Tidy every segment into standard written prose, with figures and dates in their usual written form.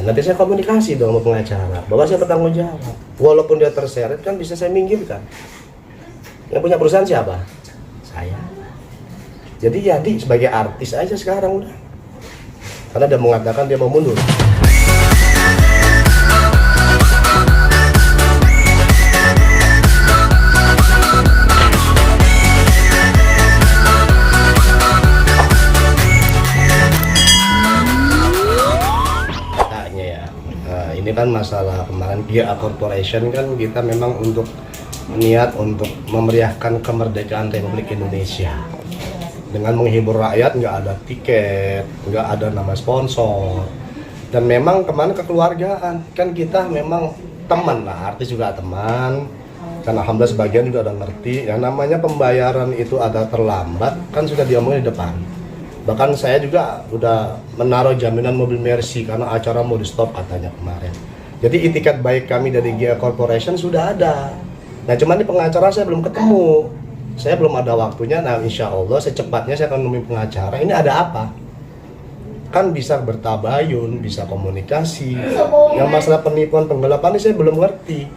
nanti saya komunikasi dong sama pengacara bahwa saya bertanggung jawab. Walaupun dia terseret kan bisa saya minggirkan. Yang punya perusahaan siapa? Saya. Jadi Yadi sebagai artis aja sekarang udah. Karena dia mengatakan dia mau mundur. Ini kan masalah kemarin GA Corporation kan kita memang untuk niat untuk memeriahkan kemerdekaan Republik Indonesia dengan menghibur rakyat, nggak ada tiket, nggak ada nama sponsor, dan memang kemarin kekeluargaan kan kita memang teman lah, artis juga teman, kan alhamdulillah sebagian juga udah ngerti yang namanya pembayaran itu ada terlambat kan sudah diomongin di depan. Bahkan saya juga udah menaruh jaminan mobil Mercy karena acara mau di stop katanya kemarin. Jadi itikat baik kami dari GA Corporation sudah ada. Nah cuman di pengacara saya belum ketemu. Saya belum ada waktunya. Nah insya Allah secepatnya saya akan menemui pengacara. Ini ada apa? Kan bisa bertabayun, bisa komunikasi. Yang masalah penipuan penggelapan ini saya belum ngerti.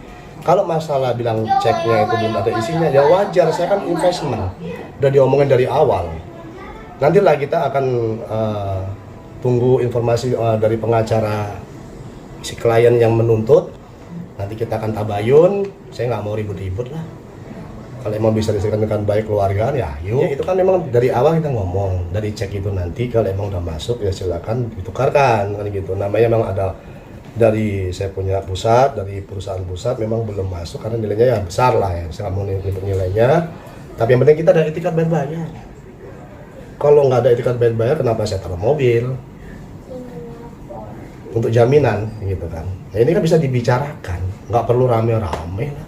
Kalau masalah bilang ceknya itu belum ada isinya, ya wajar. Saya kan investment. Udah diomongin dari awal. Nantilah kita akan tunggu informasi dari pengacara si klien yang menuntut. Nanti kita akan tabayun. Saya nggak mau ribut-ribut lah. Kalau emang bisa diselesaikan dengan baik keluargaan ya yuk. Ya, itu kan memang dari awal kita ngomong. Dari cek itu nanti kalau emang udah masuk ya silakan ditukarkan kan gitu. Namanya memang ada dari saya punya pusat, dari perusahaan pusat memang belum masuk karena nilainya ya besar lah ya. Saya nggak mau nyebut nilainya. Tapi yang penting kita ada etikat bayar. Kalau nggak ada etikat bayar, kenapa saya taruh mobil? Untuk jaminan, gitu kan. Nah, ini kan bisa dibicarakan, nggak perlu rame-rame lah.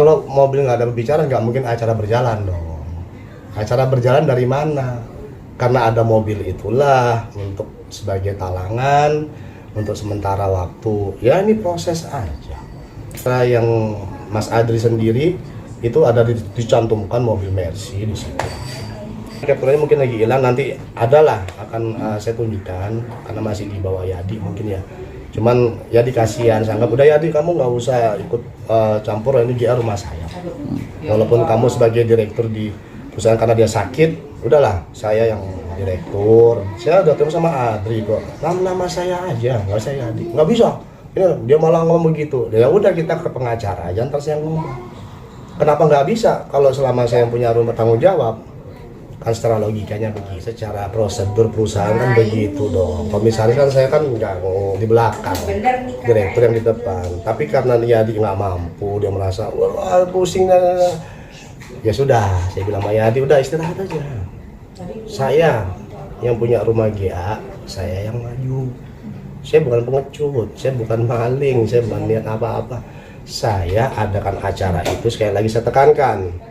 Kalau mobil nggak ada pembicaraan, nggak mungkin acara berjalan dong. Acara berjalan dari mana? Karena ada mobil itulah untuk sebagai talangan, untuk sementara waktu. Ya ini proses aja. Nah, yang Mas Adri sendiri itu ada dicantumkan mobil Mercy di situ. Capture-nya mungkin lagi hilang, nanti adalah akan saya tunjukkan karena masih di bawah Yadi mungkin ya. Cuman Yadi kasihan, saya anggap udah Yadi kamu nggak usah ikut campur, ini GA rumah saya. Walaupun kamu sebagai direktur di perusahaan karena dia sakit, udahlah saya yang direktur. Saya udah terus sama Adri kok. Nama saya aja, nggak usah Yadi. Nggak bisa. Ini dia malah ngomong begitu. Ya udah kita ke pengacara aja, ntar saya ngomong. Kenapa nggak bisa? Kalau selama saya punya rumah tanggung jawab. Kan secara logikanya begitu, secara prosedur perusahaan kan begitu dong. Komisaris kan saya kan nggak di belakang, direktur yang di depan. Tapi karena dia nggak mampu, dia merasa wah pusing, ya sudah. Saya bilang sama Yadi udah istirahat aja. Saya yang punya rumah GA, saya yang maju. Saya bukan pengecut, saya bukan maling, saya bukan niat apa-apa. Saya adakan acara itu sekali lagi saya tekankan.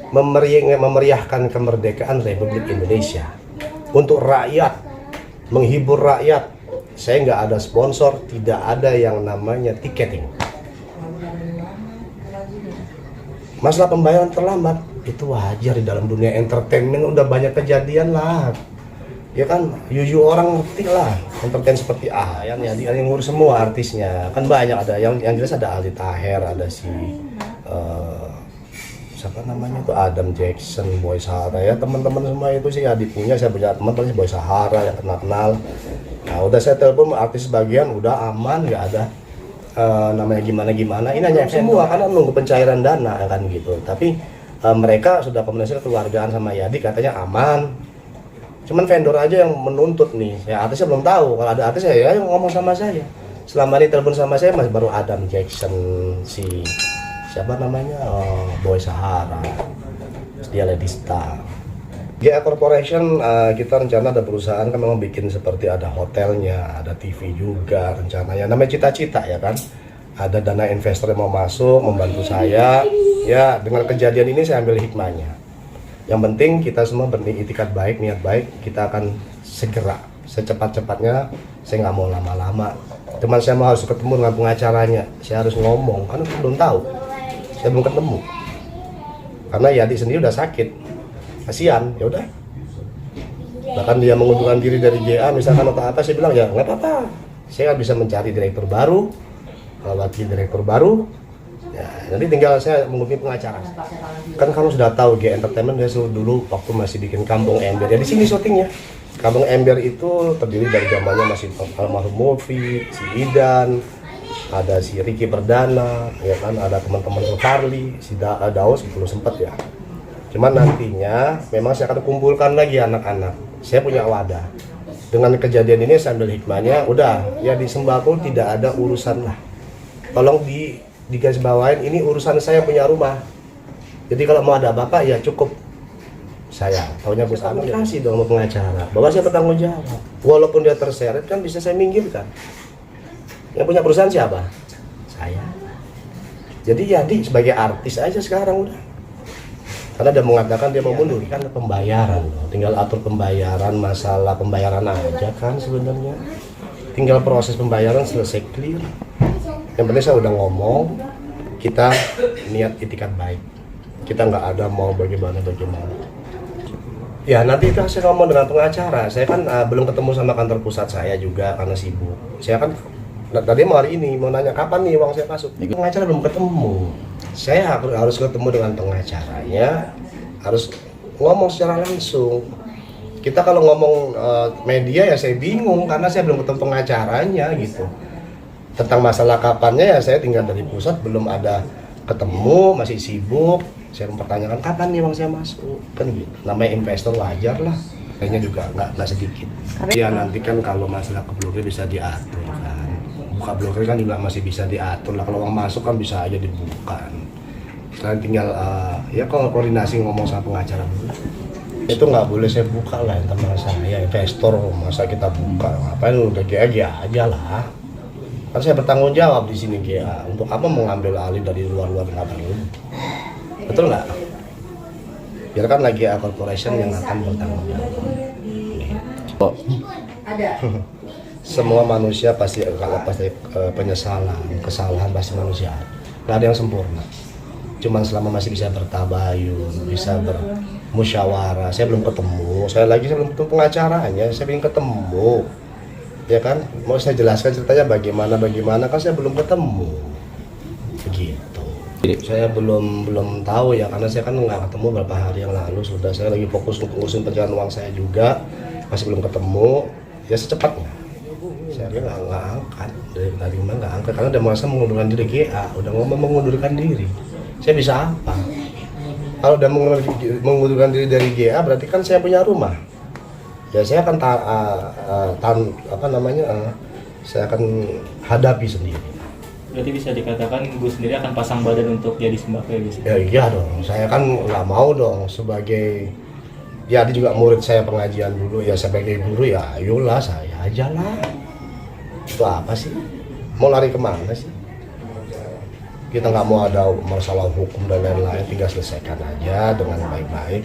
Memeriahkan kemerdekaan Republik Indonesia untuk rakyat, menghibur rakyat. Saya nggak ada sponsor, tidak ada yang namanya tiketing. Masalah pembayaran terlambat itu wajar di dalam dunia entertainment, udah banyak kejadian lah. Ya kan, yuyu orang ngerti lah, entertain seperti yang ngurus semua artisnya. Kan banyak ada yang jelas ada Aldi Taher, ada si siapa namanya itu Adam Jackson, Boy Sahara ya, teman-teman semua itu sih Yadi punya. Saya punya teman Boy Sahara yang kenal. Nah udah saya telepon artis sebagian udah aman, nggak ada namanya gimana. Ini hanya semua karena nunggu pencairan dana kan gitu. Tapi mereka sudah komunikasi kekeluargaan sama Yadi katanya aman. Cuman vendor aja yang menuntut nih. Ya artisnya belum tahu. Kalau ada artis ya yang ngomong sama saya. Selama ini telepon sama saya masih baru Adam Jackson, si siapa namanya, Boy Sahara, dia Lady Star. GA Corporation kita rencana ada perusahaan kan memang bikin seperti ada hotelnya, ada TV juga rencananya. Namanya cita-cita ya kan. Ada dana investor yang mau masuk membantu saya. Ya dengan kejadian ini saya ambil hikmahnya. Yang penting kita semua beritikat baik, niat baik, kita akan segera secepat-cepatnya. Saya nggak mau lama-lama. Cuman saya mau harus ketemu dengan pengacaranya. Saya harus ngomong karena belum tahu. Saya belum ketemu karena Yadi sendiri udah sakit, kasihan. Ya udah, bahkan dia mengundurkan diri dari GA misalkan atau apa, saya bilang ya nggak apa-apa, Saya nggak bisa mencari direktur baru, wakil direktur baru. Ya, nanti tinggal saya menghubungi pengacara. Kan kamu sudah tahu G Entertainment dia dulu waktu masih bikin Kampung Ember. Ya di sini syutingnya. Kampung Ember itu terdiri dari zamannya masih almarhum Mofi, si Idan, ada si Ricky Perdana, ya kan, ada teman-teman Charlie, si Daus belum sempat ya. Cuman nantinya memang saya akan kumpulkan lagi anak-anak. Saya punya wadah. Dengan kejadian ini saya ambil hikmahnya, udah ya di sembako tidak ada urusan lah. Tolong digaris bawain, ini urusan saya punya rumah. Jadi kalau mau ada bapak ya cukup saya. Taunya Gus Anwar kasih dong sama pengacara bahwa saya bertanggung jawab. Walaupun dia terseret kan bisa saya minggirkan. Yang punya perusahaan siapa? Saya. Jadi jadi sebagai artis aja sekarang udah. Karena dia mengatakan dia mau mundur, kan pembayaran, tinggal atur pembayaran, masalah pembayaran aja kan sebenarnya. Tinggal proses pembayaran selesai clear. Yang penting saya udah ngomong, kita niat itikat baik. Kita nggak ada mau bagaimana. Ya nanti itu saya ngomong dengan pengacara. Saya kan belum ketemu sama kantor pusat saya juga karena sibuk. Saya kan tadi mau hari ini mau nanya kapan nih uang saya masuk. Pengacara belum ketemu. Saya harus ketemu dengan pengacaranya, harus ngomong secara langsung. Kita kalau ngomong media ya saya bingung karena saya belum ketemu pengacaranya gitu. Tentang masalah kapannya ya saya tinggal dari pusat belum ada ketemu, masih sibuk. Saya mempertanyakan kapan nih uang saya masuk, kan gitu. Namanya investor wajar lah, kayaknya juga nggak sedikit. Ya nanti kan kalau masalah ke blokir bisa diatur kan. Buka blokir kan juga masih bisa diatur lah, kalau uang masuk kan bisa aja dibuka. Sekarang tinggal ya kalau koordinasi ngomong sama pengacara dulu. Itu nggak boleh saya buka lah tentang saya investor, masa kita buka ngapain, udah GA aja lah. Kan saya bertanggung jawab di sini GA, untuk apa mengambil alih dari luar nggak perlu. Betul nggak? Biarkan lagi GA Corporation yang akan bertanggung jawab. Oh. Ada. Semua manusia pasti penyesalan, kesalahan pasti manusia. Nggak ada yang sempurna. Cuman selama masih bisa bertabayun, bisa bermusyawarah. Saya belum ketemu, saya belum ketemu pengacaranya, saya ingin ketemu. Ya kan, mau saya jelaskan ceritanya bagaimana kan saya belum ketemu. Begitu. Saya belum tahu ya, karena saya kan nggak ketemu beberapa hari yang lalu. Sudah saya lagi fokus untuk ngurusin pencairan uang saya juga, masih belum ketemu. Ya secepatnya. Saya nggak angkat, dari mana nggak angkat karena udah merasa mengundurkan diri GA, udah ngomong mengundurkan diri. Saya bisa apa? Kalau udah mengundurkan diri dari GA berarti kan saya punya rumah. Ya saya akan saya akan hadapi sendiri. Berarti bisa dikatakan Gus sendiri akan pasang badan untuk jadi sembako ya Gus? Ya iya dong, saya kan nggak mau dong sebagai ya dia juga murid saya pengajian dulu ya, sebagai guru ya ayolah saya aja lah. Itu apa sih? Mau lari kemana sih? Kita nggak mau ada masalah hukum dan lain-lain, tinggal selesaikan aja dengan baik-baik.